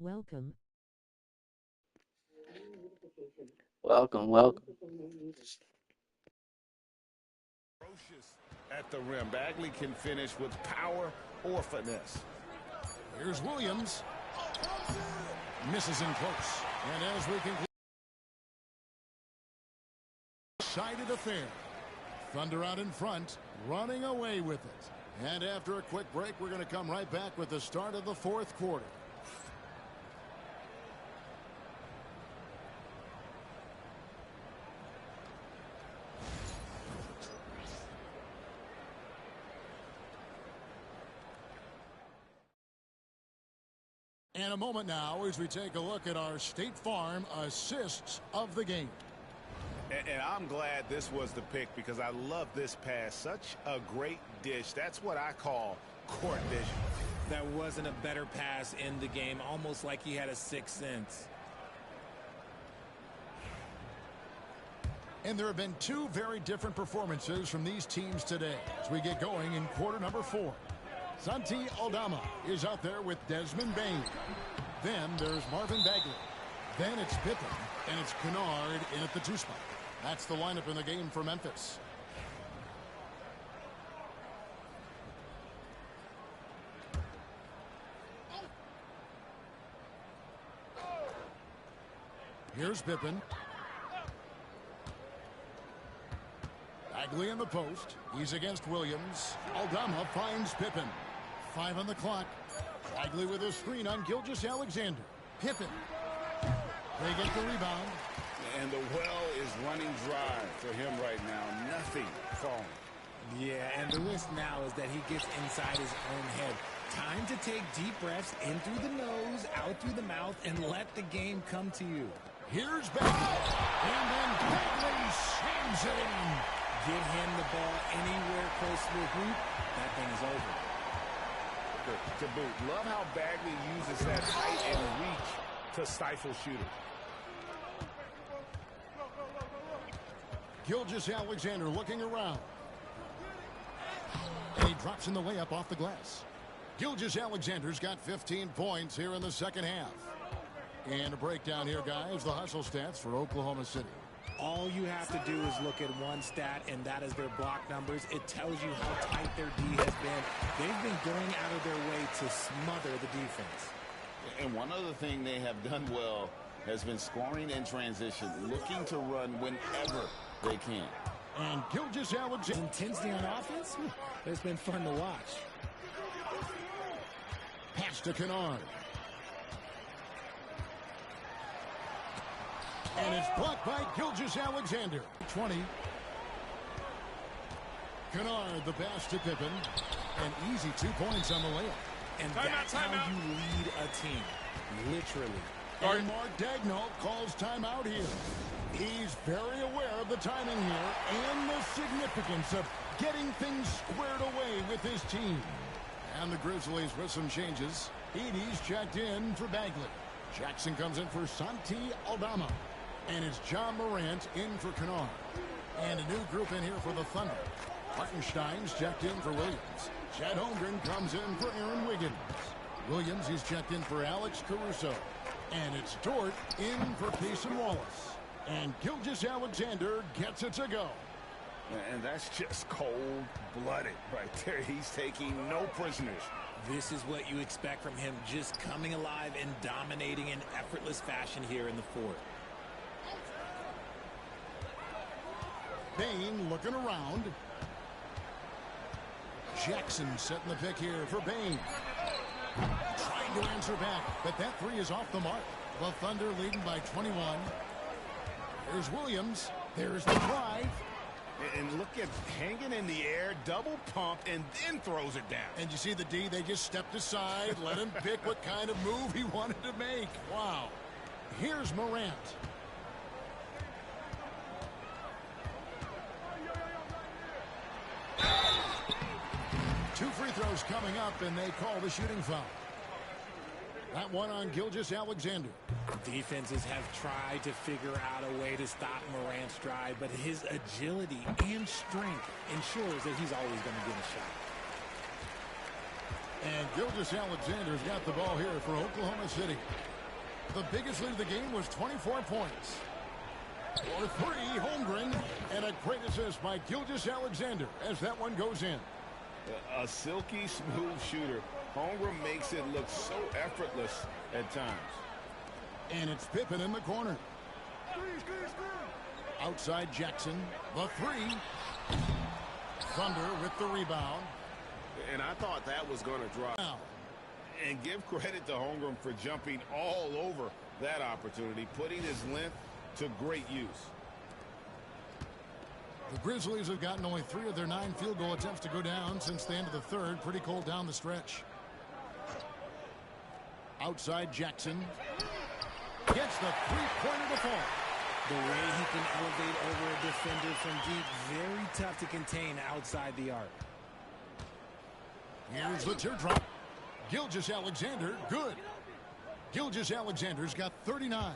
Welcome. Welcome, welcome. Ferocious at the rim. Bagley can finish with power or finesse. Here's Williams. Misses in close. And as we conclude, sided affair. Thunder out in front, running away with it. And after a quick break, we're going to come right back with the start of the fourth quarter. And a moment now as we take a look at our State Farm assists of the game. And I'm glad this was the pick because I love this pass. Such a great dish. That's what I call court vision. That wasn't a better pass in the game, almost like he had a sixth sense. And there have been two very different performances from these teams today as we get going in quarter number 4. Santi Aldama is out there with Desmond Bane. Then there's Marvin Bagley. Then it's Pippen, and it's Kennard in at the 2 spot. That's the lineup in the game for Memphis. Here's Pippen. Bagley in the post. He's against Williams. Aldama finds Pippen. 5 on the clock. Bagley with a screen on Gilgeous-Alexander. Pippen. They get the rebound. And the well is running dry for him right now. Nothing falling. Yeah, and the risk now is that he gets inside his own head. Time to take deep breaths in through the nose, out through the mouth, and let the game come to you. Here's Bagley. And then Bagley slams it in. Get him the ball anywhere close to the hoop, that thing is over. To boot. Love how Bagley uses that height and reach to stifle shooters. Gilgeous-Alexander looking around. And he drops in the layup off the glass. Gilgeous-Alexander's got 15 points here in the second half. And a breakdown here, guys, the hustle stats for Oklahoma City. All you have to do is look at one stat, and that is their block numbers. It tells you how tight their D has been. They've been going out of their way to smother the defense. And one other thing they have done well has been scoring in transition, looking to run whenever they can. And Gilgeous-Alexander. Intensity on offense? It's been fun to watch. Pass to Kennard. And it's blocked by Gilgeous-Alexander. 20. Kennard, the pass to Pippen. An easy 2 points on the layup. And that's how you lead a team. Literally. And Mark Daigneault calls timeout here. He's very aware of the timing here and the significance of getting things squared away with his team. And the Grizzlies with some changes. Edey's checked in for Bagley. Jackson comes in for Santi Aldama. And it's John Morant in for Kennard. And a new group in here for the Thunder. Hartenstein's checked in for Williams. Chad Holmgren comes in for Aaron Wiggins. Williams, he's checked in for Alex Caruso. And it's Dort in for Payson Wallace. And Gilgeous-Alexander gets it to go. And that's just cold-blooded right there. He's taking no prisoners. This is what you expect from him, just coming alive and dominating in effortless fashion here in the fourth. Bane looking around. Jackson setting the pick here for Bane. Trying to answer back, but that 3 is off the mark. The Thunder leading by 21. There's Williams. There's the drive. And look at hanging in the air, double pump, and then throws it down. And you see the D, they just stepped aside, let him pick what kind of move he wanted to make. Wow. Here's Morant. Two free throws coming up, and they call the shooting foul. That one on Gilgeous-Alexander. Defenses have tried to figure out a way to stop Morant's drive, but his agility and strength ensures that he's always going to get a shot. And Gilgeous-Alexander's got the ball here for Oklahoma City. The biggest lead of the game was 24 points. For three, Holmgren, and a great assist by Gilgeous-Alexander as that one goes in. A silky smooth shooter. Holmgren makes it look so effortless at times. And it's Pippen in the corner. Outside Jackson, the three. Thunder with the rebound. And I thought that was going to drop. Now, and give credit to Holmgren for jumping all over that opportunity, putting his length to great use. the Grizzlies have gotten only 3 of their 9 field goal attempts to go down since the end of the third. Pretty cold down the stretch. Outside Jackson. Gets the three-pointer to fall. The way he can elevate over a defender from deep, very tough to contain outside the arc. Here's the teardrop. Gilgeous-Alexander, good. Gilgeous-Alexander's got 39.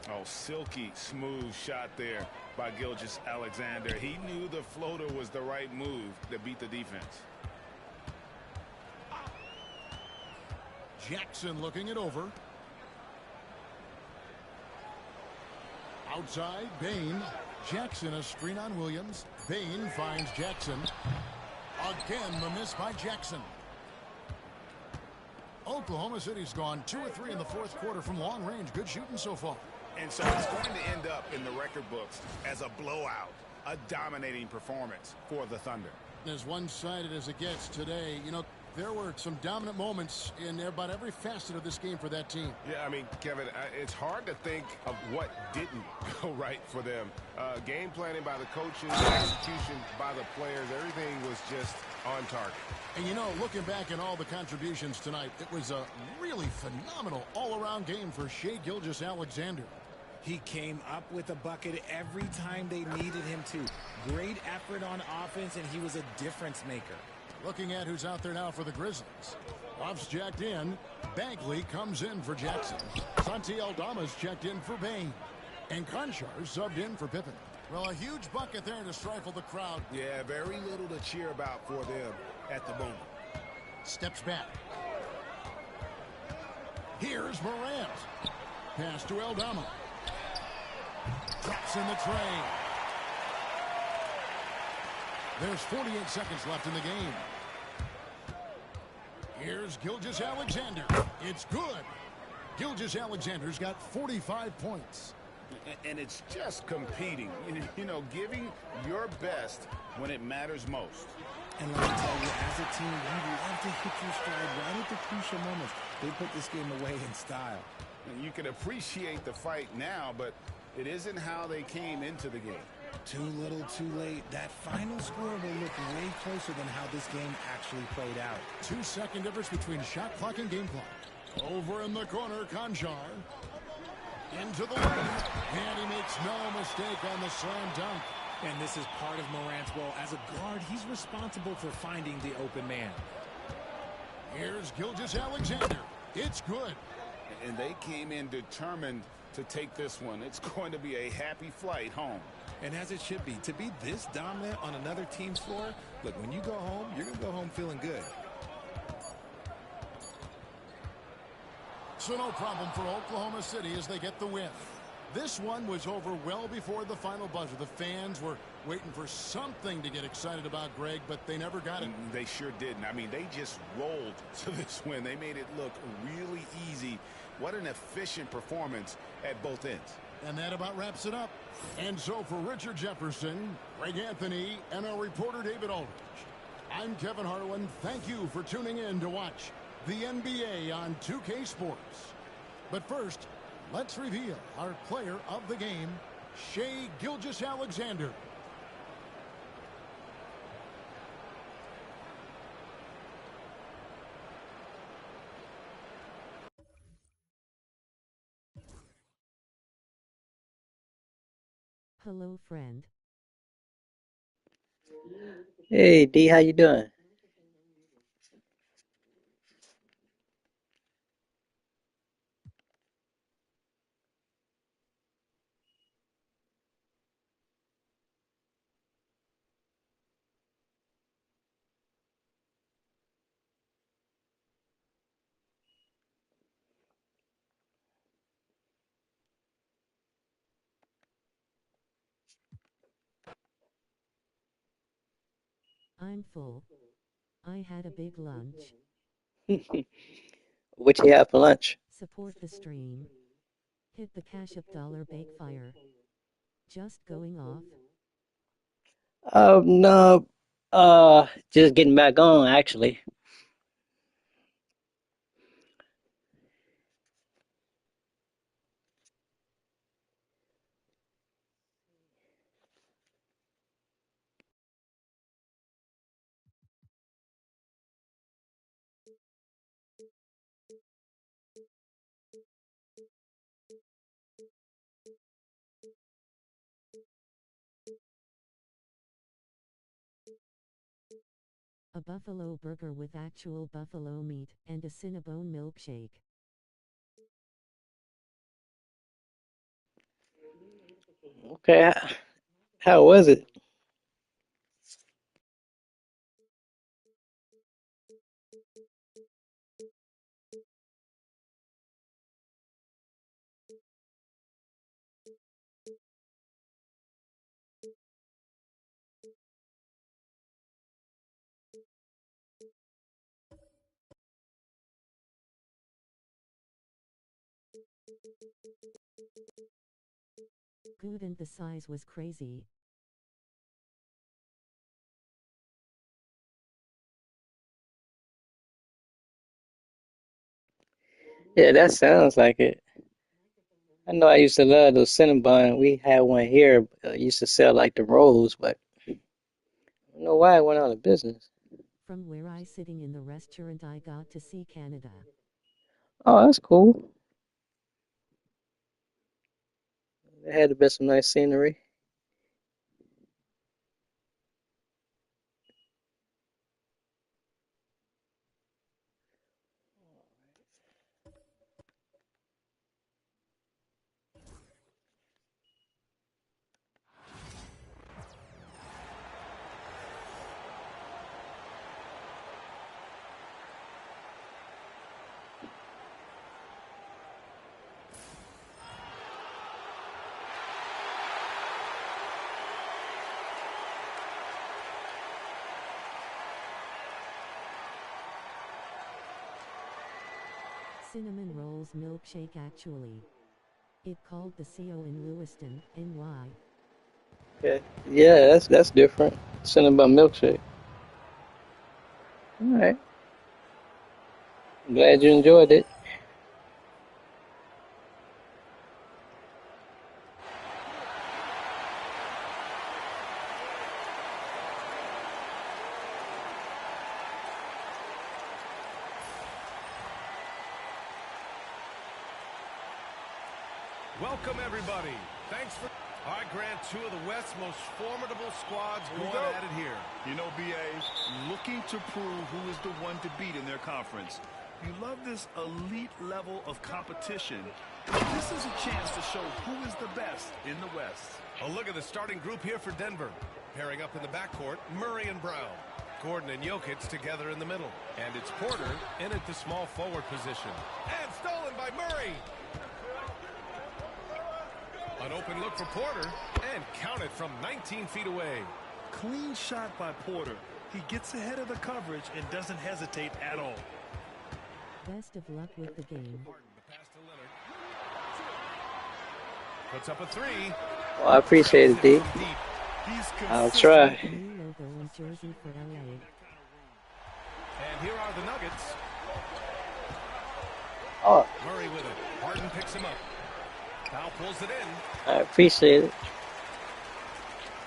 Oh, silky smooth shot there by Gilgeous-Alexander. He knew the floater was the right move to beat the defense. Jackson looking it over. Outside, Bane. Jackson a screen on Williams. Bane finds Jackson. Again, the miss by Jackson. Oklahoma City's gone 2 of 3 in the fourth quarter from long range. Good shooting so far. And so it's going to end up in the record books as a blowout, a dominating performance for the Thunder. As one-sided as it gets today, you know, there were some dominant moments in about every facet of this game for that team. Yeah, I mean, Kevin, it's hard to think of what didn't go right for them. Game planning by the coaches, execution by the players, everything was just on target. And, you know, looking back at all the contributions tonight, it was a really phenomenal all-around game for Shai Gilgeous-Alexander. He came up with a bucket every time they needed him to. Great effort on offense, and he was a difference maker. Looking at who's out there now for the Grizzlies. Ruff's jacked in. Bagley comes in for Jackson. Santi Aldama's checked in for Bane. And Conchar subbed in for Pippen. Well, a huge bucket there to stifle the crowd. Yeah, very little to cheer about for them at the moment. Steps back. Here's Morant. Pass to Aldama. Drops in the tray. There's 48 seconds left in the game. Here's Gilgeous-Alexander. It's good. Gilgeous-Alexander's got 45 points. And it's just competing, you know, giving your best when it matters most. And let me tell you, as a team, you love to hit your stride right at the crucial moments. They put this game away in style. And you can appreciate the fight now, but it isn't how they came into the game. Too little, too late. That final score will look way closer than how this game actually played out. 2-second difference between shot clock and game clock. Over in the corner, Conchar. Into the lane. And he makes no mistake on the slam dunk. And this is part of Morant's role. As a guard, he's responsible for finding the open man. Here's Gilgeous-Alexander. It's good. And they came in determined to take this one. It's going to be a happy flight home. And as it should be, to be this dominant on another team's floor, look, when you go home, you're going to go home feeling good. So no problem for Oklahoma City as they get the win. This one was over well before the final buzzer. The fans were waiting for something to get excited about, Greg, but they never got it. They sure didn't. I mean, they just rolled to this win. They made it look really easy. What an efficient performance at both ends. And that about wraps it up. And so for Richard Jefferson, Greg Anthony, and our reporter David Aldridge, I'm Kevin Harlan. Thank you for tuning in to watch the NBA on 2K Sports. But first, let's reveal our player of the game, Shai Gilgeous-Alexander. Hello, friend. Hey, D, how you doing? I'm full. I had a big lunch. What you have for lunch? Support the stream. Hit the Cash App dollar bake fire. Just going off. No, just getting back on actually. A buffalo burger with actual buffalo meat and a Cinnabon milkshake. Okay, how was it? Good, and the size was crazy. Yeah, that sounds like it. I know I used to love those Cinnabon. We had one here, used to sell like the rolls, but I don't know why it went out of business. From where I sitting in the restaurant, I got to see Canada. Oh, that's cool. There had to be some nice scenery. Cinnamon rolls milkshake actually. It called the CO in Lewiston, NY. Okay. Yeah, that's different. Cinnabon milkshake. All right. Glad you enjoyed it. Welcome, everybody. Thanks for... All right, Grant, two of the West's most formidable squads going at it here. You know, B.A., looking to prove who is the one to beat in their conference. You love this elite level of competition. This is a chance to show who is the best in the West. A look at the starting group here for Denver. Pairing up in the backcourt, Murray and Brown. Gordon and Jokic together in the middle. And it's Porter in at the small forward position. And stolen by Murray. An open look for Porter, and counted from 19 feet away. Clean shot by Porter. He gets ahead of the coverage and doesn't hesitate at all. Best of luck with the game. The pass to Leonard. Puts up a three. Well, I appreciate it, D. I'll try. New logo and jersey for LA. And here are the Nuggets. Oh, Murray with it. Harden picks him up. Powell pulls it in. I appreciate it.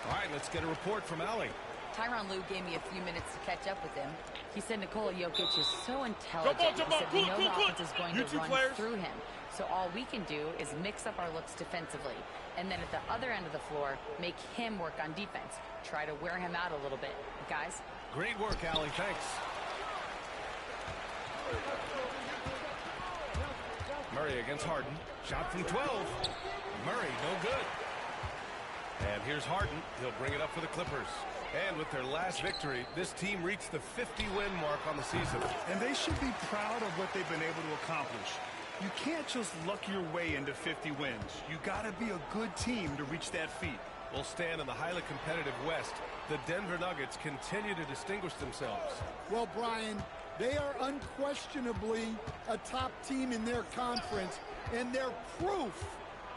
All right, let's get a report from Allie. Tyronn Lue gave me a few minutes to catch up with him. He said Nikola Jokic is so intelligent. He said we know the offense is going to run through him. So all we can do is mix up our looks defensively. And then at the other end of the floor, make him work on defense. Try to wear him out a little bit. Guys? Great work, Allie. Thanks. Murray against Harden. Shot from 12. Murray, no good. And here's Harden. He'll bring it up for the Clippers. And with their last victory, this team reached the 50-win mark on the season. And they should be proud of what they've been able to accomplish. You can't just luck your way into 50 wins. You got to be a good team to reach that feat. will stand in the highly competitive West. The Denver Nuggets continue to distinguish themselves. Well, Brian, they are unquestionably a top team in their conference, and they're proof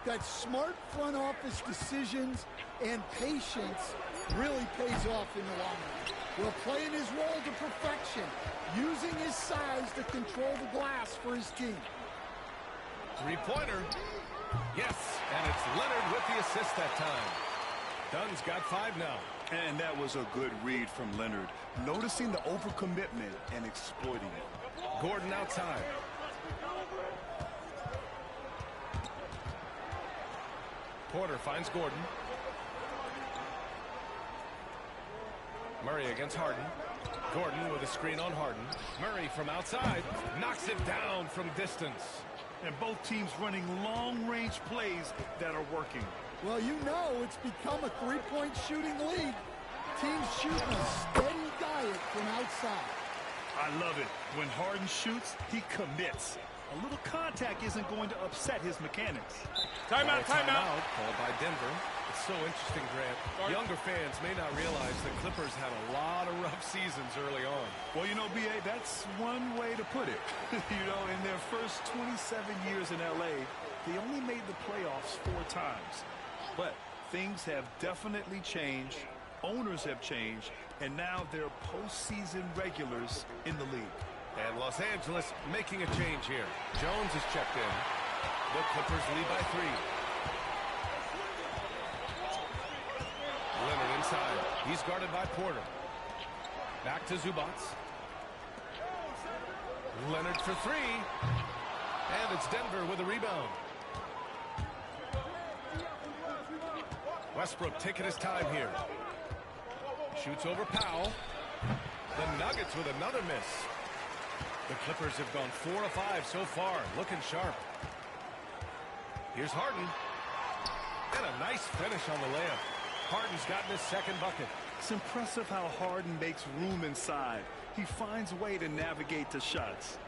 that smart front office decisions and patience really pays off in the long run. Well, playing his role to perfection, using his size to control the glass for his team. Three-pointer. Yes, and it's Leonard with the assist that time. Dunn's got 5 now. And that was a good read from Leonard, noticing the overcommitment and exploiting it. Gordon outside. Porter finds Gordon. Murray against Harden. Gordon with a screen on Harden. Murray from outside knocks it down from distance. And both teams running long-range plays that are working. Well, you know it's become a three-point shooting league. Teams shooting a steady diet from outside. I love it. When Harden shoots, he commits. A little contact isn't going to upset his mechanics. Timeout. Called by Denver. It's so interesting, Grant. Younger fans may not realize the Clippers had a lot of rough seasons early on. Well, you know, B.A., that's one way to put it. You know, in their first 27 years in L.A., they only made the playoffs 4 times. But things have definitely changed. Owners have changed. And now they're postseason regulars in the league. And Los Angeles making a change here. Jones is checked in. The Clippers lead by 3. Leonard inside. He's guarded by Porter. Back to Zubac. Leonard for 3. And it's Denver with a rebound. Westbrook taking his time here. Shoots over Powell. The Nuggets with another miss. The Clippers have gone 4 of 5 so far, looking sharp. Here's Harden. And a nice finish on the layup. Harden's gotten his second bucket. It's impressive how Harden makes room inside. He finds a way to navigate the shots.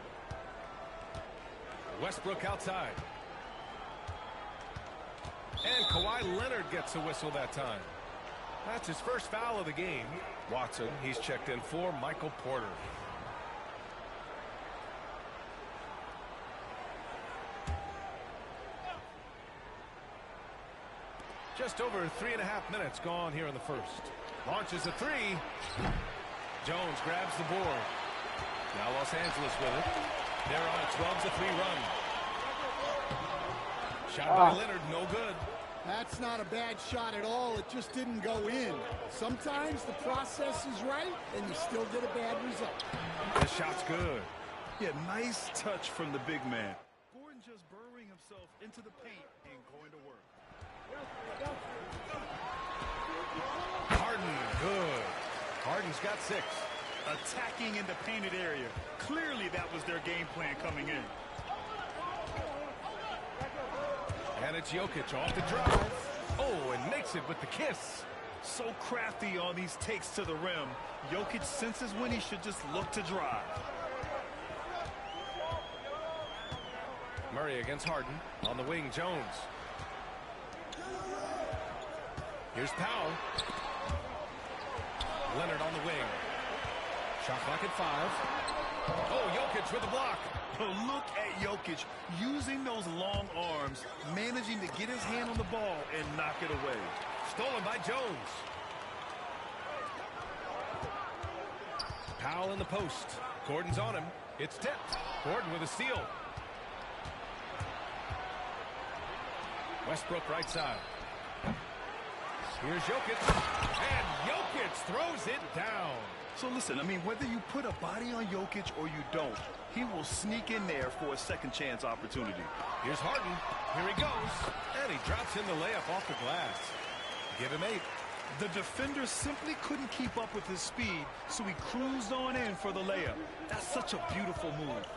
Westbrook outside. And Kawhi Leonard gets a whistle that time. That's his first foul of the game. Watson, he's checked in for Michael Porter. Just over 3.5 minutes gone here in the first. Launches a 3. Jones grabs the board. Now Los Angeles with it. They're on a 12-3 run. Shot by Leonard, no good. That's not a bad shot at all. It just didn't go in. Sometimes the process is right, and you still get a bad result. This shot's good. Yeah, nice touch from the big man. Gordon just burrowing himself into the paint and going to work. Harden, good. Harden's got 6. Attacking in the painted area. Clearly that was their game plan coming in. And it's Jokic off the drive. Oh, and makes it with the kiss. So crafty on these takes to the rim. Jokic senses when he should just look to drive. Murray against Harden. On the wing, Jones. Here's Powell. Leonard on the wing. Shot clock at 5. Oh, Jokic with the block. Look at Jokic using those long arms, managing to get his hand on the ball and knock it away. Stolen by Jones. Powell in the post. Gordon's on him. It's tipped. Gordon with a steal. Westbrook right side. Here's Jokic. And Jokic throws it down. So listen, I mean, whether you put a body on Jokic or you don't, he will sneak in there for a second chance opportunity. Here's Harden. Here he goes. And he drops in the layup off the glass. Give him 8. The defender simply couldn't keep up with his speed, so he cruised on in for the layup. That's such a beautiful move.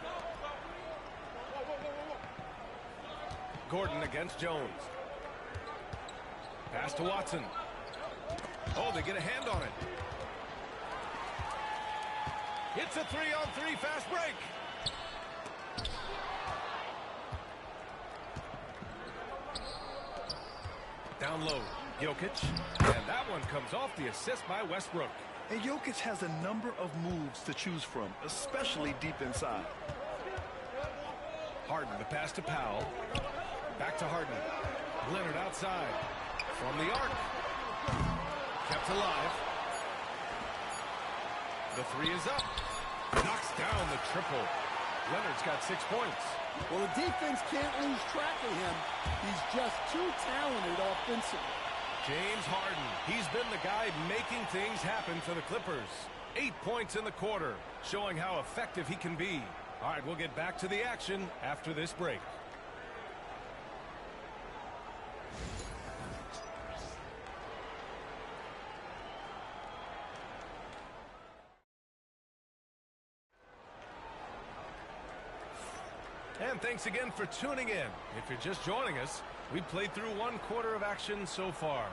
Gordon against Jones. Pass to Watson. Oh, they get a hand on it. It's a 3-on-3 fast break. Down low. Jokic. And that one comes off the assist by Westbrook. And Jokic has a number of moves to choose from, especially deep inside. Harden, the pass to Powell. Back to Harden. Leonard outside. From the arc. Kept alive. The three is up. Knocks down the triple. Leonard's got 6 points. Well, the defense can't lose track of him. He's just too talented offensively. James Harden, he's been the guy making things happen for the Clippers. 8 points in the quarter, showing how effective he can be. All right, we'll get back to the action after this break. And thanks again for tuning in. If you're just joining us, we've played through 1 quarter of action so far.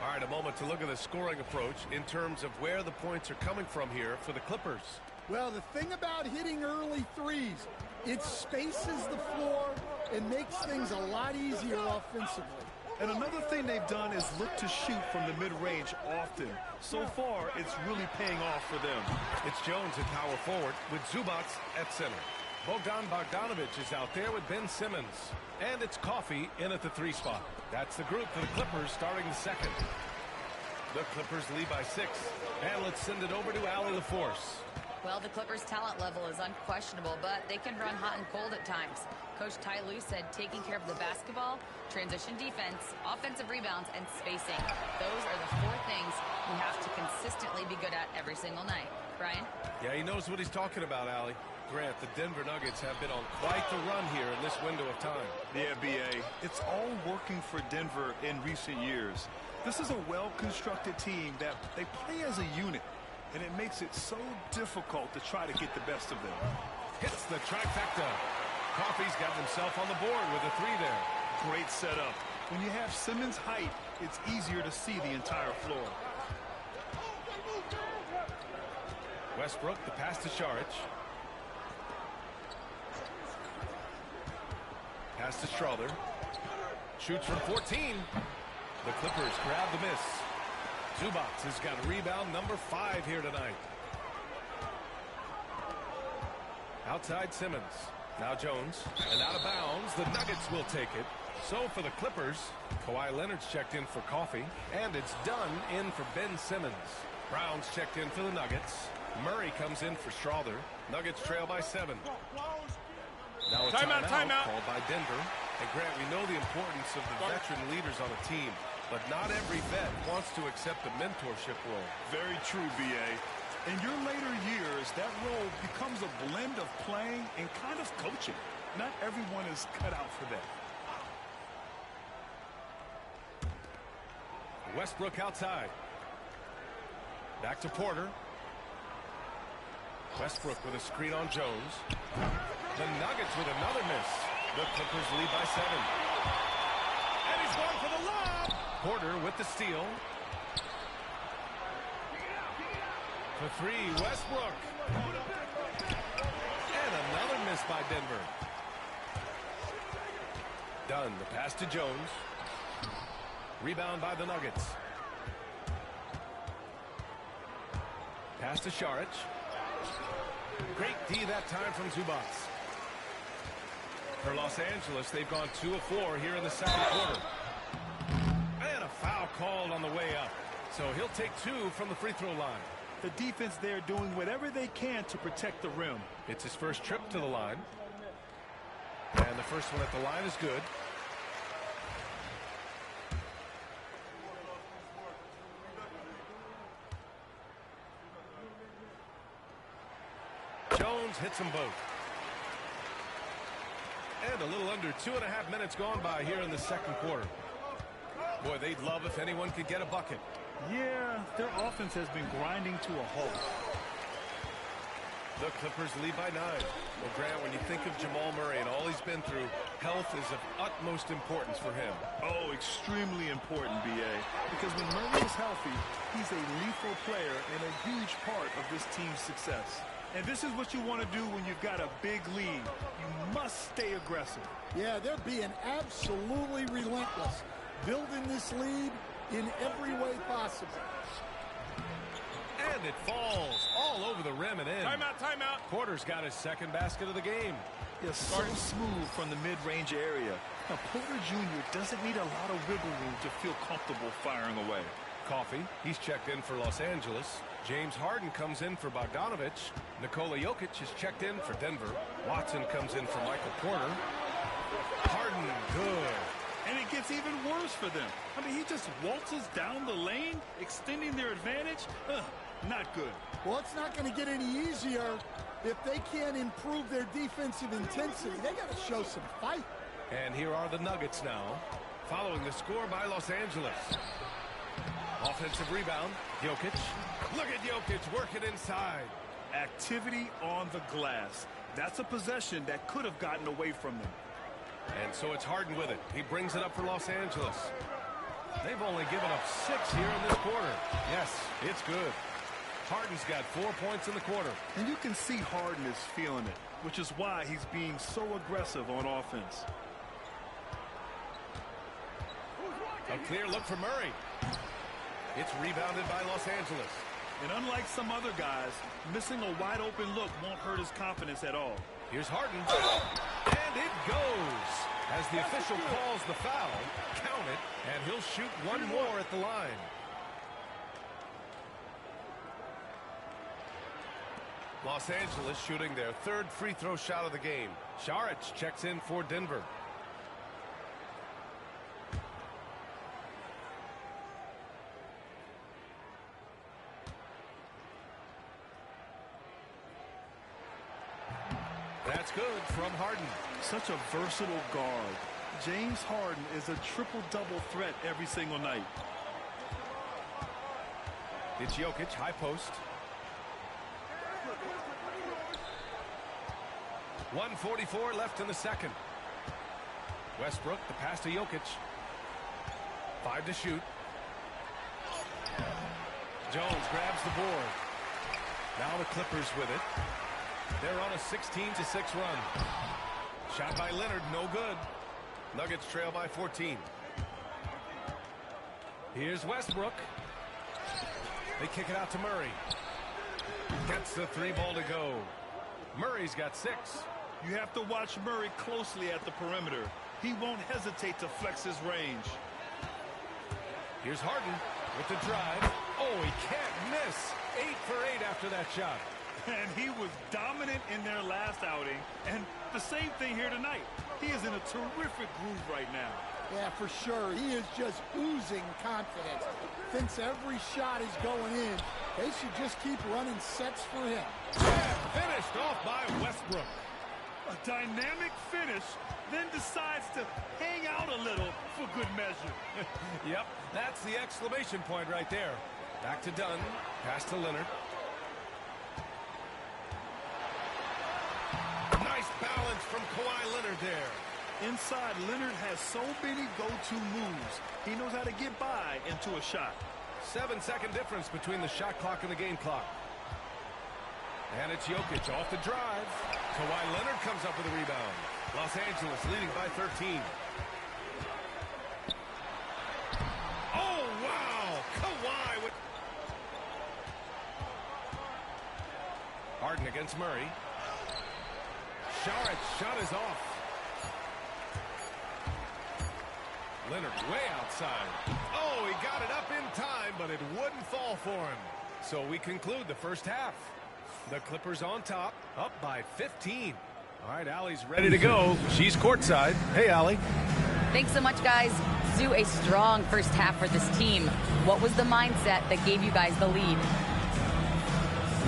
All right, a moment to look at the scoring approach in terms of where the points are coming from here for the Clippers. Well, the thing about hitting early threes, it spaces the floor and makes things a lot easier offensively. And another thing they've done is look to shoot from the mid-range often. So far, it's really paying off for them. It's Jones at power forward with Zubac at center. Bogdan Bogdanovic is out there with Ben Simmons. And it's Coffey in at the 3 spot. That's the group for the Clippers starting the second. The Clippers lead by 6. And let's send it over to Allie LaForce. Well, the Clippers' talent level is unquestionable, but they can run hot and cold at times. Coach Ty Lue said taking care of the basketball, transition defense, offensive rebounds, and spacing. Those are the 4 things we have to consistently be good at every single night. Brian? Yeah, he knows what he's talking about, Allie. Grant, the Denver Nuggets have been on quite the run here in this window of time. Yeah, B.A., it's all working for Denver in recent years. This is a well-constructed team that they play as a unit, and it makes it so difficult to try to get the best of them. Hits the trifecta. Coffey's got himself on the board with a 3 there. Great setup. When you have Simmons' height, it's easier to see the entire floor. Westbrook, the pass to Saric. Pass to Schroeder. Shoots from 14. The Clippers grab the miss. Zubac has got rebound number 5 here tonight. Outside Simmons. Now Jones. And out of bounds. The Nuggets will take it. So for the Clippers, Kawhi Leonard's checked in for Coffey. And it's done in for Ben Simmons. Brown's checked in for the Nuggets. Murray comes in for Schroeder. Nuggets trail by 7. Now a timeout called by Denver. And Grant, we know the importance of the veteran leaders on a team, but not every vet wants to accept a mentorship role. Very true, B.A. In your later years, that role becomes a blend of playing and kind of coaching. Not everyone is cut out for that. Westbrook outside. Back to Porter. Westbrook with a screen on Jones. The Nuggets with another miss. The Clippers lead by 7. And he's going for the lob. Porter with the steal. For 3, Westbrook. And another miss by Denver. Dunn, the pass to Jones. Rebound by the Nuggets. Pass to Saric. Great D that time from Zubac. For Los Angeles, they've gone 2 of 4 here in the second quarter. And a foul called on the way up. So he'll take 2 from the free throw line. The defense there doing whatever they can to protect the rim. It's his first trip to the line. And the first one at the line is good. Jones hits them both. And a little under 2.5 minutes gone by here in the second quarter. Boy, they'd love if anyone could get a bucket. Yeah, their offense has been grinding to a halt. The Clippers lead by 9. Well, Grant, when you think of Jamal Murray and all he's been through, health is of utmost importance for him. Oh, extremely important, B.A. Because when Murray is healthy, he's a lethal player and a huge part of this team's success. And this is what you want to do when you've got a big lead. You must stay aggressive. Yeah, they're being absolutely relentless. building this lead in every way possible. And it falls all over the rim and in. Timeout, timeout. Porter's got his second basket of the game. Yeah, so smooth from the mid-range area. Now, Porter Jr. doesn't need a lot of wiggle room to feel comfortable firing away. Coffey, he's checked in for Los Angeles. James Harden comes in for Bogdanovich. Nikola Jokic is checked in for Denver. Watson comes in for Michael Porter. Harden, good. And it gets even worse for them. I mean, he just waltzes down the lane, extending their advantage. Not good. Well, it's not going to get any easier if they can't improve their defensive intensity. They got to show some fight. And here are the Nuggets now, following the score by Los Angeles. Offensive rebound, Jokic. Look at Jokic working inside. Activity on the glass. That's a possession that could have gotten away from them. And so it's Harden with it. He brings it up for Los Angeles. They've only given up 6 here in this quarter. Yes, it's good. Harden's got 4 points in the quarter. And you can see Harden is feeling it, which is why he's being so aggressive on offense. A clear look for Murray. It's rebounded by Los Angeles. And unlike some other guys, missing a wide open look won't hurt his confidence at all. Here's Harden. And it goes. As the official calls the foul, count it, and he'll shoot one more at the line. Los Angeles shooting their third free throw shot of the game. Saric checks in for Denver. That's good from Harden. Such a versatile guard. James Harden is a triple-double threat every single night. It's Jokic, high post. 1:44 left in the second. Westbrook, the pass to Jokic. 5 to shoot. Jones grabs the board. Now the Clippers with it. They're on a 16-6 run. Shot by Leonard, no good. Nuggets trail by 14. Here's Westbrook. They kick it out to Murray. Gets the 3-ball to go. Murray's got 6. You have to watch Murray closely at the perimeter. He won't hesitate to flex his range. Here's Harden with the drive. Oh, he can't miss. 8 for 8 after that shot. And he was dominant in their last outing. And the same thing here tonight. He is in a terrific groove right now. Yeah, for sure. He is just oozing confidence. Thinks every shot is going in. They should just keep running sets for him. Finished off by Westbrook. A dynamic finish, then decides to hang out a little for good measure. Yep, that's the exclamation point right there. Back to Dunn. Pass to Leonard. Nice balance from Kawhi Leonard there. Inside, Leonard has so many go-to moves. He knows how to get by into a shot. 7-second difference between the shot clock and the game clock. And it's Jokic off the drive. Kawhi Leonard comes up with a rebound. Los Angeles leading by 13. Oh, wow! Kawhi with... Harden against Murray. Saric shot is off. Leonard way outside. Oh, he got it up in time, but it wouldn't fall for him. So we conclude the first half. The Clippers on top, up by 15. All right, Allie's ready to go. She's courtside. Hey, Allie. Thanks so much, guys. Zoo, a strong first half for this team. What was the mindset that gave you guys the lead?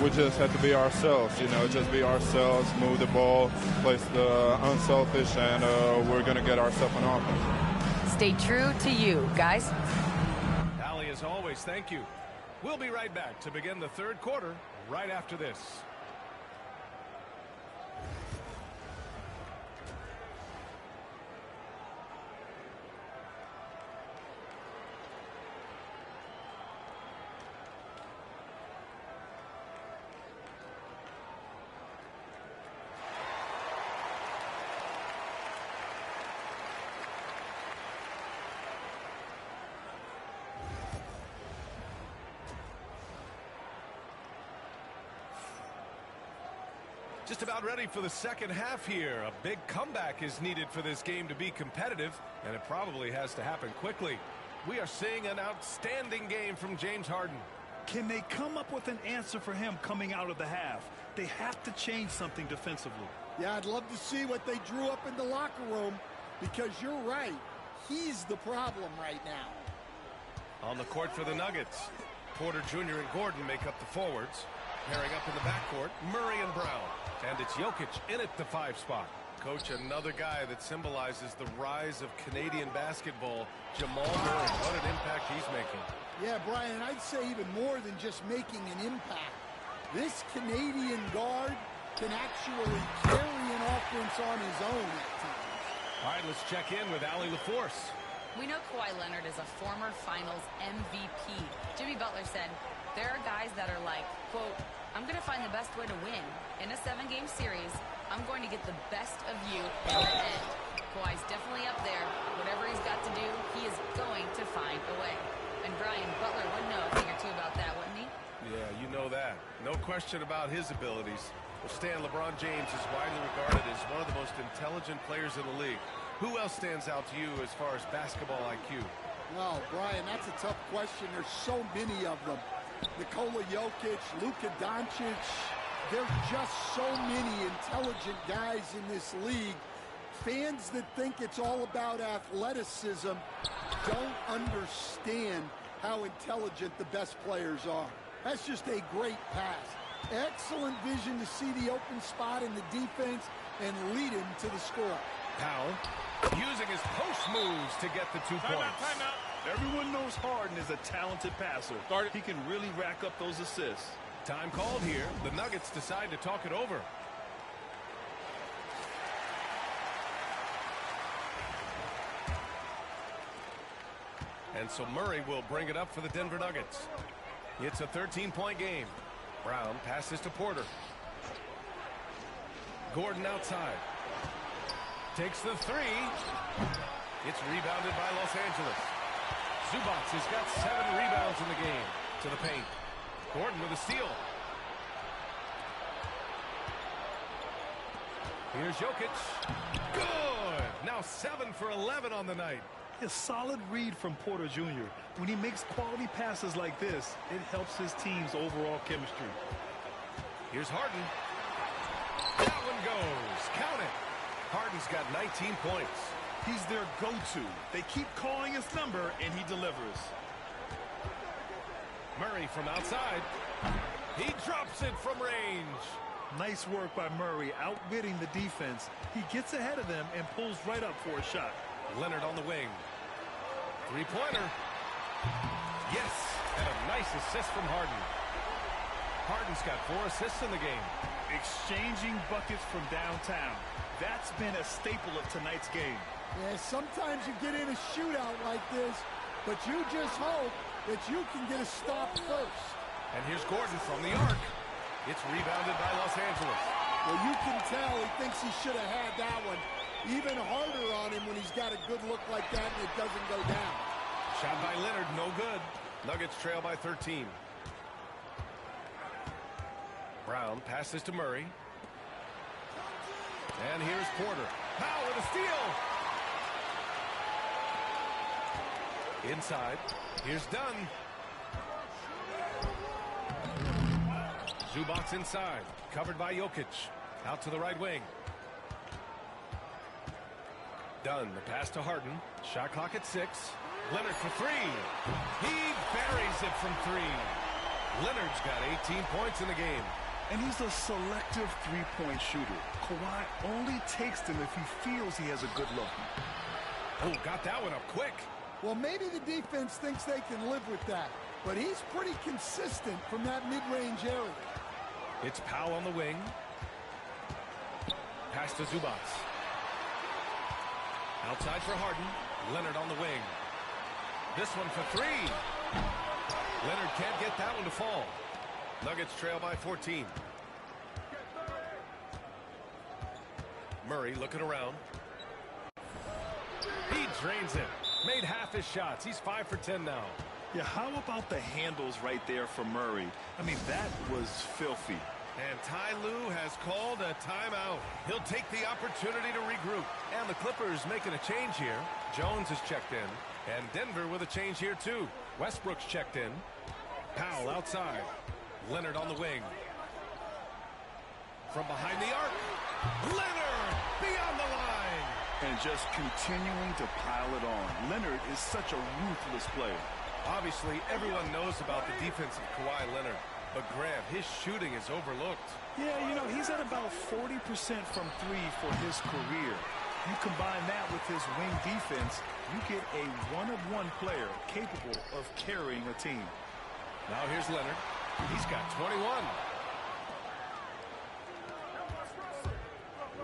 We just have to be ourselves, just be ourselves, move the ball, play the unselfish, and we're going to get ourselves an offense. Stay true to you, guys. Allie, as always, thank you. We'll be right back to begin the third quarter right after this. Just about ready for the second half here. A big comeback is needed for this game to be competitive, and it probably has to happen quickly. We are seeing an outstanding game from James Harden. Can they come up with an answer for him coming out of the half? They have to change something defensively. Yeah, I'd love to see what they drew up in the locker room, because you're right. He's the problem right now. On the court for the Nuggets, Porter Jr. and Gordon make up the forwards. Pairing up in the backcourt, Murray and Brown. And it's Jokic in at the 5 spot. Coach, another guy that symbolizes the rise of Canadian basketball, Jamal Murray. What an impact he's making. Yeah, Brian, I'd say even more than just making an impact. This Canadian guard can actually carry an offense on his own at times. All right, let's check in with Allie LaForce. We know Kawhi Leonard is a former Finals MVP. Jimmy Butler said, there are guys that are like, quote, I'm going to find the best way to win. In a 7-game series, I'm going to get the best of you in the end. Kawhi's definitely up there. Whatever he's got to do, he is going to find a way. And Brian, Butler would know a thing or two about that, wouldn't he? Yeah, you know that. No question about his abilities. Well, Stan, LeBron James is widely regarded as one of the most intelligent players in the league. Who else stands out to you as far as basketball IQ? Well, Brian, that's a tough question. There's so many of them. Nikola Jokic, Luka Doncic. There's just so many intelligent guys in this league. Fans that think it's all about athleticism don't understand how intelligent the best players are. That's just a great pass. Excellent vision to see the open spot in the defense and lead him to the score. Powell using his post moves to get the 2 points. Timeout. Everyone knows Harden is a talented passer. He can really rack up those assists. Time called here. The Nuggets decide to talk it over. And so Murray will bring it up for the Denver Nuggets. It's a 13-point game. Brown passes to Porter. Gordon outside. Takes the 3. It's rebounded by Los Angeles. Zubac has got 7 rebounds in the game. To the paint. Gordon with a steal. Here's Jokic. Good. Now 7 for 11 on the night. A solid read from Porter Jr. When he makes quality passes like this, it helps his team's overall chemistry. Here's Harden. That one goes. Count it. Harden's got 19 points. He's their go-to. They keep calling his number, and he delivers. Murray from outside. He drops it from range. Nice work by Murray, outwitting the defense. He gets ahead of them and pulls right up for a shot. Leonard on the wing. 3-pointer. Yes, and a nice assist from Harden. Harden's got 4 assists in the game. Exchanging buckets from downtown. That's been a staple of tonight's game. Yeah, sometimes you get in a shootout like this, but you just hope that you can get a stop first. And here's Gordon from the arc. It's rebounded by Los Angeles. Well, you can tell he thinks he should have had that one. Even harder on him when he's got a good look like that and it doesn't go down. Shot by Leonard, no good. Nuggets trail by 13. Brown passes to Murray. And here's Porter. Powell with a steal. Inside. Here's Dunn. Zubac inside. Covered by Jokic. Out to the right wing. Dunn, the pass to Harden. Shot clock at 6. Leonard for 3. He buries it from 3. Leonard's got 18 points in the game. And he's a selective three-point shooter. Kawhi only takes them if he feels he has a good look. Oh, got that one up quick. Well, maybe the defense thinks they can live with that, but he's pretty consistent from that mid-range area. It's Powell on the wing. Pass to Zubac. Outside for Harden. Leonard on the wing. This one for 3. Leonard can't get that one to fall. Nuggets trail by 14. Murray looking around. He drains it. Made half his shots. He's 5 for 10 now. Yeah, how about the handles right there for Murray? I mean, that was filthy. And Ty Lue has called a timeout. He'll take the opportunity to regroup. And the Clippers making a change here. Jones has checked in. And Denver with a change here too. Westbrook's checked in. Powell outside. Leonard on the wing. From behind the arc. Leonard beyond the line. And just continuing to pile it on. Leonard is such a ruthless player. Obviously, everyone knows about the defense of Kawhi Leonard. But Graham, his shooting is overlooked. Yeah, you know, he's at about 40% from three for his career. You combine that with his wing defense, you get a one-of-one player capable of carrying a team. Now here's Leonard. He's got 21.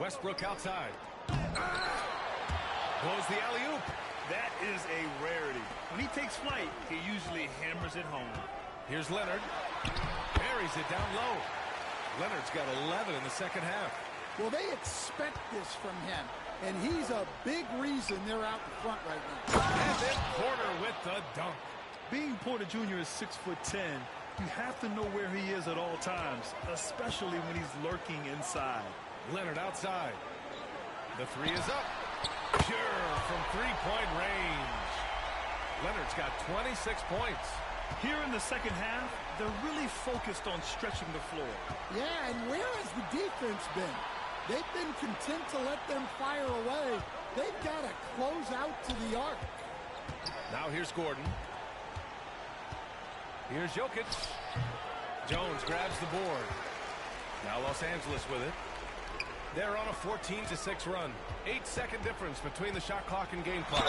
Westbrook outside. Blows the alley-oop. That is a rarity. When he takes flight, he usually hammers it home. Here's Leonard. Buries it down low. Leonard's got 11 in the second half. Well, they expect this from him, and he's a big reason they're out in front right now. And then Porter with the dunk. Being Porter Jr. is 6'10", you have to know where he is at all times, especially when he's lurking inside. Leonard outside. The three is up. Pure from three-point range. Leonard's got 26 points. Here in the second half, they're really focused on stretching the floor. Yeah, and where has the defense been? They've been content to let them fire away. They've got to close out to the arc. Now here's Gordon. Here's Jokic. Jones grabs the board. Now Los Angeles with it. They're on a 14-6 run. 8-second difference between the shot clock and game clock.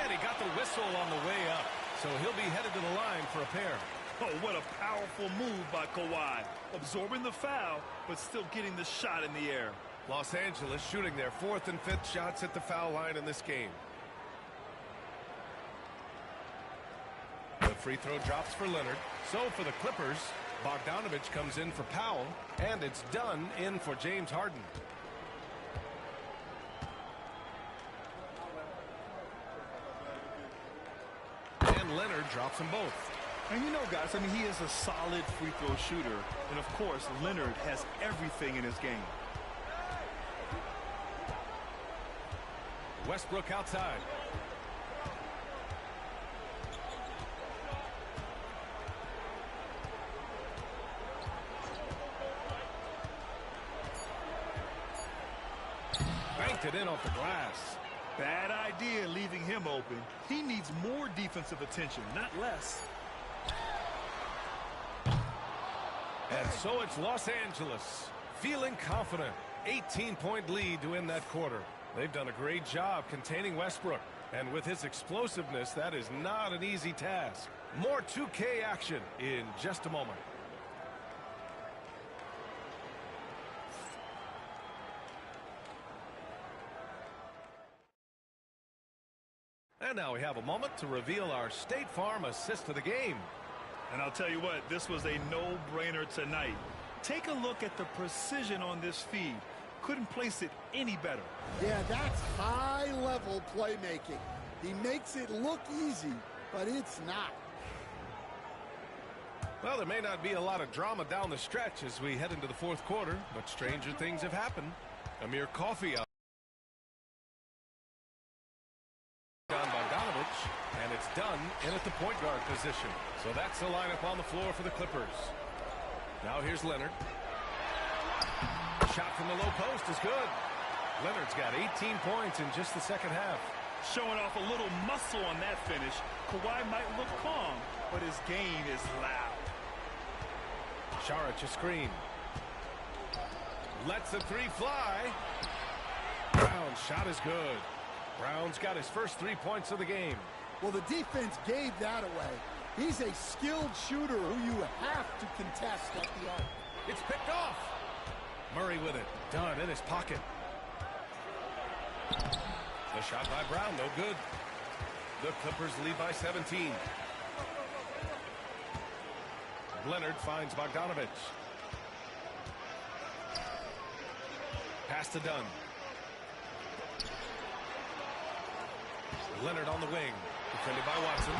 And he got the whistle on the way up. So he'll be headed to the line for a pair. Oh, what a powerful move by Kawhi. Absorbing the foul, but still getting the shot in the air. Los Angeles shooting their fourth and fifth shots at the foul line in this game. The free throw drops for Leonard. So for the Clippers, Bogdanovich comes in for Powell, and it's done in for James Harden. And Leonard drops them both. And you know, guys, I mean, he is a solid free throw shooter. And, of course, Leonard has everything in his game. Westbrook outside. Banked it in off the glass. Bad idea leaving him open. He needs more defensive attention, not less. And so it's Los Angeles feeling confident. 18-point lead to win that quarter. They've done a great job containing Westbrook. And with his explosiveness, that is not an easy task. More 2K action in just a moment. And now we have a moment to reveal our State Farm assist of the game. And I'll tell you what, this was a no-brainer tonight. Take a look at the precision on this feed. Couldn't place it any better. Yeah, that's high-level playmaking. He makes it look easy, but it's not. Well, there may not be a lot of drama down the stretch as we head into the fourth quarter, but stranger things have happened. Amir Coffey out. Bogdanovich, and it's done in at the point guard position. So that's the lineup on the floor for the Clippers. Now here's Leonard. Shot from the low post is good. Leonard's got 18 points in just the second half. Showing off a little muscle on that finish. Kawhi might look calm, but his game is loud. Saric a screen. Lets the three fly. Brown's shot is good. Brown's got his first 3 points of the game. Well, the defense gave that away. He's a skilled shooter who you have to contest at the arc. It's picked off. Murray with it. Done in his pocket. The shot by Brown, no good. The Clippers lead by 17. Leonard finds Bogdanovich. Pass to Dunn. Leonard on the wing. Defended by Watson.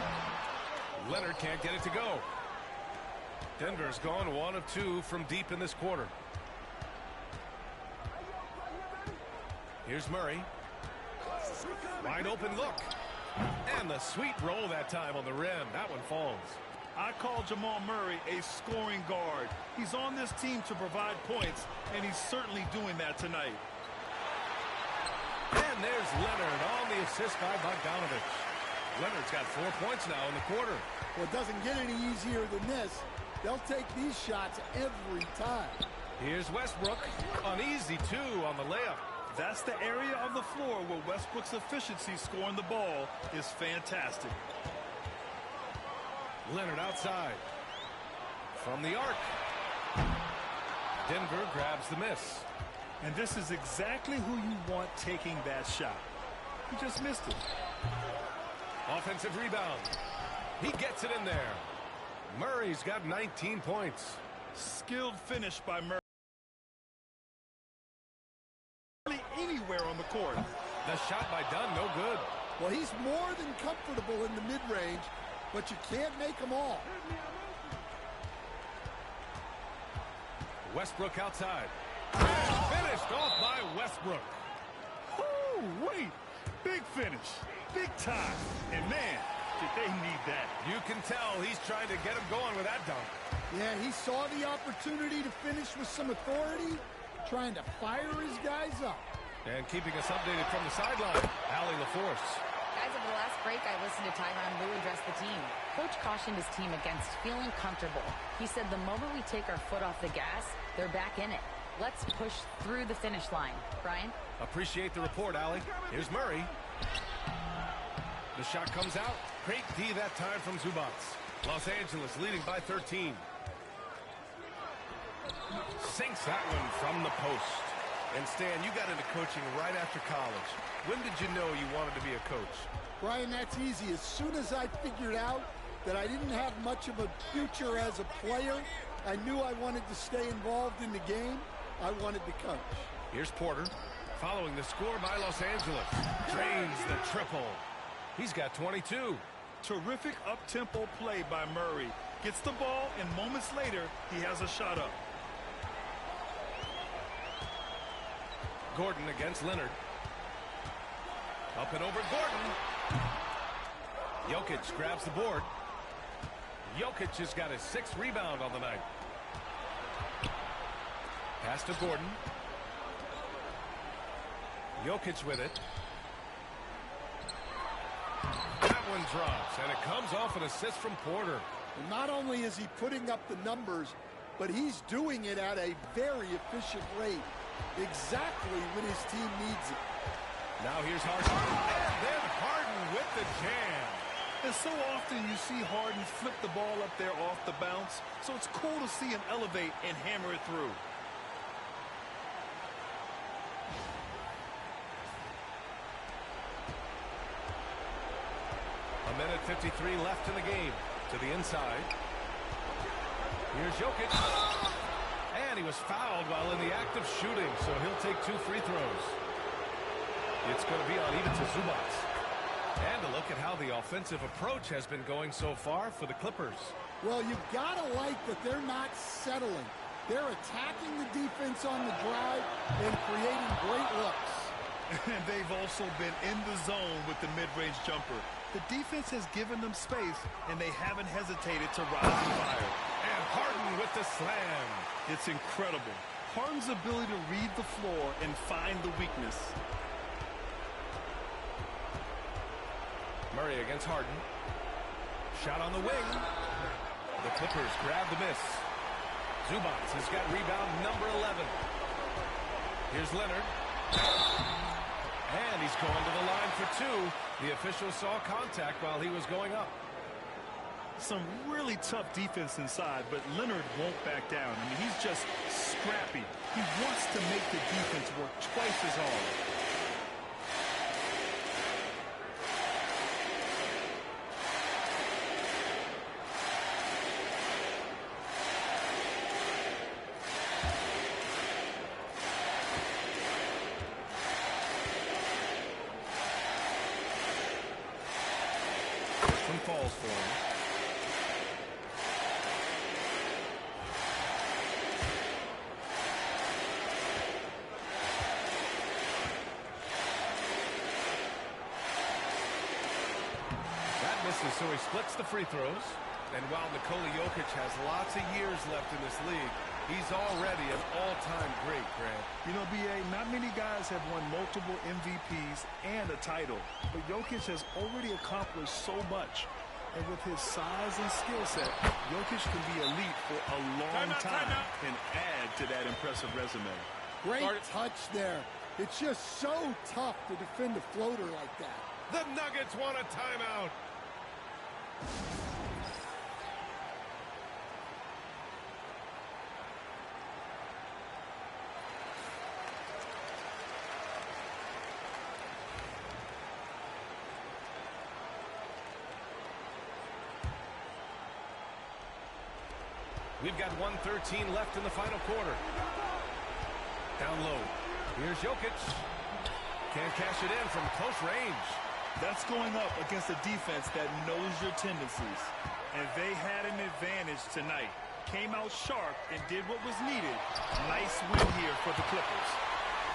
Leonard can't get it to go. Denver's gone 1 of 2 from deep in this quarter. Here's Murray. Wide open look. And the sweet roll that time on the rim. That one falls. I call Jamal Murray a scoring guard. He's on this team to provide points, and he's certainly doing that tonight. And there's Leonard on the assist by Bogdanovich. Leonard's got 4 points now in the quarter. Well, it doesn't get any easier than this. They'll take these shots every time. Here's Westbrook. An easy 2 on the layup. That's the area of the floor where Westbrook's efficiency scoring the ball is fantastic. Leonard outside. From the arc. Denver grabs the miss. And this is exactly who you want taking that shot. He just missed it. Offensive rebound. He gets it in there. Murray's got 19 points. Skilled finish by Murray. Anywhere on the court. The shot by Dunn, no good. Well, he's more than comfortable in the mid-range, but you can't make them all. Westbrook outside. Finished off by Westbrook. Oh, wait. Big finish. Big time. And man, did they need that. You can tell he's trying to get him going with that dunk. Yeah, he saw the opportunity to finish with some authority, trying to fire his guys up. And keeping us updated from the sideline, Allie LaForce. Guys, over the last break, I listened to Tyronn Lue address the team. Coach cautioned his team against feeling comfortable. He said the moment we take our foot off the gas, they're back in it. Let's push through the finish line. Brian? Appreciate the report, Allie. Here's Murray. The shot comes out. Great D that time from Zubac. Los Angeles leading by 13. Sinks that one from the post. And Stan, you got into coaching right after college. When did you know you wanted to be a coach? Brian, that's easy. As soon as I figured out that I didn't have much of a future as a player, I knew I wanted to stay involved in the game. I wanted to coach. Here's Porter, following the score by Los Angeles. Drains the triple. He's got 22. Terrific up-tempo play by Murray. Gets the ball, and moments later, he has a shot up. Gordon against Leonard. Up and over Gordon. Jokic grabs the board. Jokic has got his 6th rebound on the night. Pass to Gordon. Jokic with it. That one drops, and it comes off an assist from Porter. And not only is he putting up the numbers, but he's doing it at a very efficient rate. Exactly when his team needs it. Now here's Harden. And then Harden with the jam. And so often you see Harden flip the ball up there off the bounce, so it's cool to see him elevate and hammer it through. A minute 53 left in the game. To the inside. Here's Jokic. And he was fouled while in the act of shooting, so he'll take 2 free throws. It's going to be uneven to Zubac. And a look at how the offensive approach has been going so far for the Clippers. Well, you've got to like that they're not settling. They're attacking the defense on the drive and creating great looks. And they've also been in the zone with the mid-range jumper. The defense has given them space, and they haven't hesitated to rise and fire. And Harden with the slam. It's incredible. Harden's ability to read the floor and find the weakness. Murray against Harden. Shot on the wing. The Clippers grab the miss. Zubac has got rebound number 11. Here's Leonard. And he's going to the line for 2. The official saw contact while he was going up. Some really tough defense inside, but Leonard won't back down. I mean, he's just scrappy. He wants to make the defense work twice as hard. Falls for him. misses, so he splits the free throws. And while Nikola Jokic has lots of years left in this league, he's already an all-time great, Grant. You know, B.A., not many guys have won multiple MVPs and a title, but Jokic has already accomplished so much. And with his size and skill set, Jokic can be elite for a long time and add to that impressive resume. Great touch there. It's just so tough to defend a floater like that. The Nuggets want a timeout. We've got 1:13 left in the final quarter. Down low. Here's Jokic. Can't cash it in from close range. That's going up against a defense that knows your tendencies. And they had an advantage tonight. Came out sharp and did what was needed. Nice win here for the Clippers.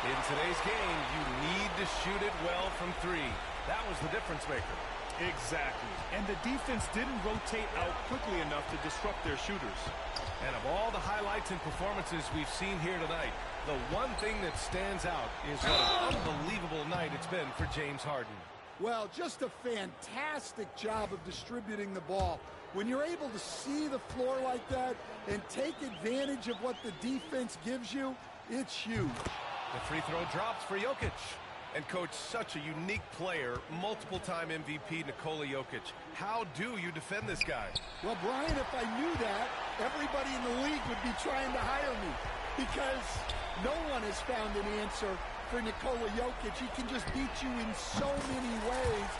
In today's game, you need to shoot it well from three. That was the difference maker. Exactly. And the defense didn't rotate out quickly enough to disrupt their shooters. And of all the highlights and performances we've seen here tonight, the one thing that stands out is what an unbelievable night it's been for James Harden. Well, just a fantastic job of distributing the ball. When you're able to see the floor like that and take advantage of what the defense gives you, it's huge. The free throw drops for Jokic. And, Coach, such a unique player, multiple-time MVP Nikola Jokic. How do you defend this guy? Well, Brian, if I knew that, everybody in the league would be trying to hire me because no one has found an answer for Nikola Jokic. He can just beat you in so many ways.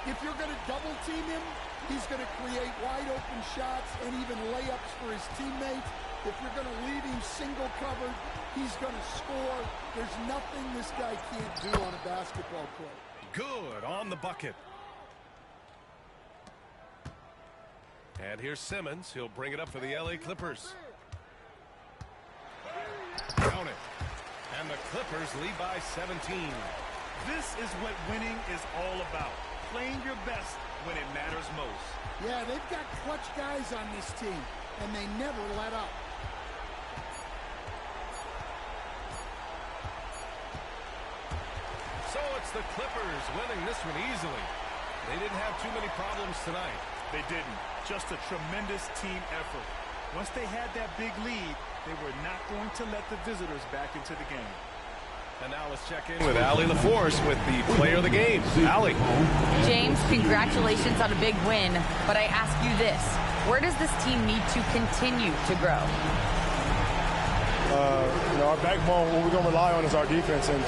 If you're going to double-team him, he's going to create wide-open shots and even layups for his teammates. If you're going to leave him single-covered, he's going to score. There's nothing this guy can't do on a basketball court. Good on the bucket. And here's Simmons. He'll bring it up for the LA Clippers. Count it. And the Clippers lead by 17. This is what winning is all about. Playing your best when it matters most. Yeah, they've got clutch guys on this team, and they never let up. So it's the Clippers winning this one easily. They didn't have too many problems tonight. They didn't. Just a tremendous team effort. Once they had that big lead, they were not going to let the visitors back into the game. And now let's check in with Allie LaForce with the player of the game. Allie. James, congratulations on a big win, but I ask you this. Where does this team need to continue to grow? Our backbone, what we're going to rely on is our defense, and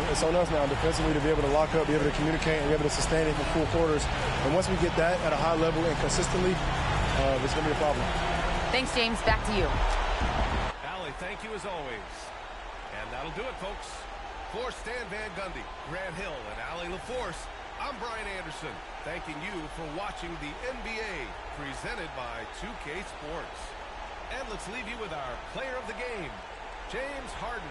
it's on us now defensively to be able to lock up, be able to communicate, and be able to sustain it for full quarters. And once we get that at a high level and consistently, it's going to be a problem. Thanks, James. Back to you. Allie, thank you as always. And that'll do it, folks. For Stan Van Gundy, Grant Hill, and Allie LaForce, I'm Brian Anderson, thanking you for watching the NBA presented by 2K Sports. And let's leave you with our player of the game, James Harden.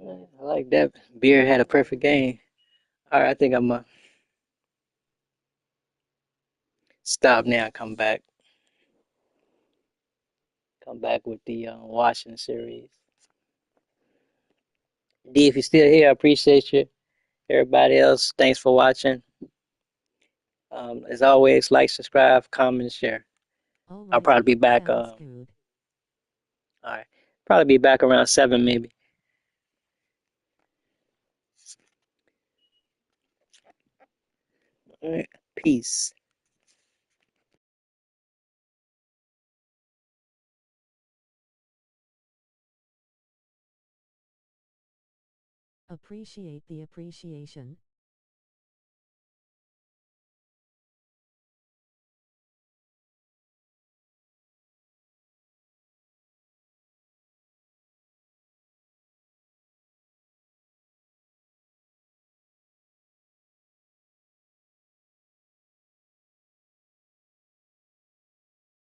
I like that. Beer had a perfect game. All right, I think I'm going to stop now and come back. Come back with the Washington series. D, if you're still here, I appreciate you. Everybody else, thanks for watching. As always, like, subscribe, comment, share. I'll probably be back. All right, probably be back around 7 maybe. All right, peace. Appreciate the appreciation.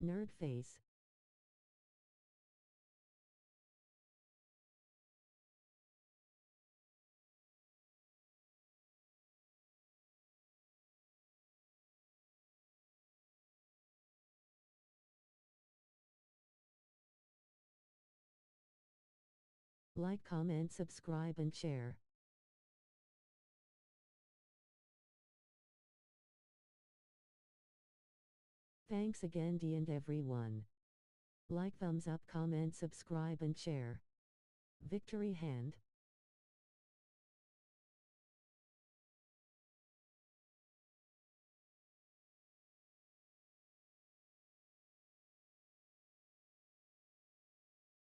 Nerd face. Like, comment, subscribe, and share. Thanks again, D and everyone. Like, thumbs up, comment, subscribe, and share. Victory hand.